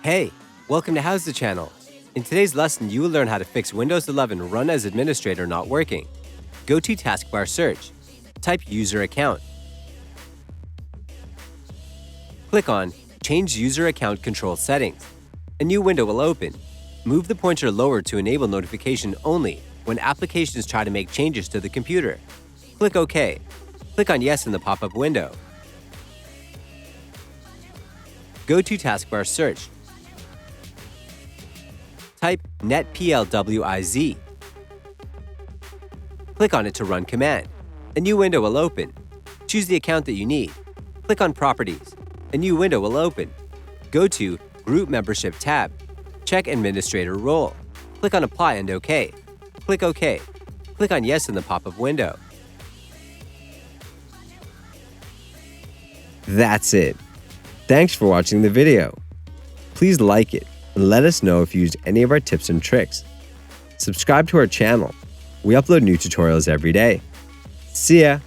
Hey, welcome to HOWZA channel. In today's lesson, you will learn how to fix Windows 11 Run as Administrator not working. Go to Taskbar Search. Type User Account. Click on Change User Account Control Settings. A new window will open. Move the pointer lower to enable notification only when applications try to make changes to the computer. Click OK. Click on Yes in the pop-up window. Go to Taskbar Search. Type netplwiz. Click on it to run command. A new window will open. Choose the account that you need. Click on Properties. A new window will open. Go to Group Membership tab. Check Administrator role. Click on Apply and OK. Click OK. Click on Yes in the pop-up window. That's it. Thanks for watching the video. Please like it and let us know if you used any of our tips and tricks. Subscribe to our channel. We upload new tutorials every day. See ya!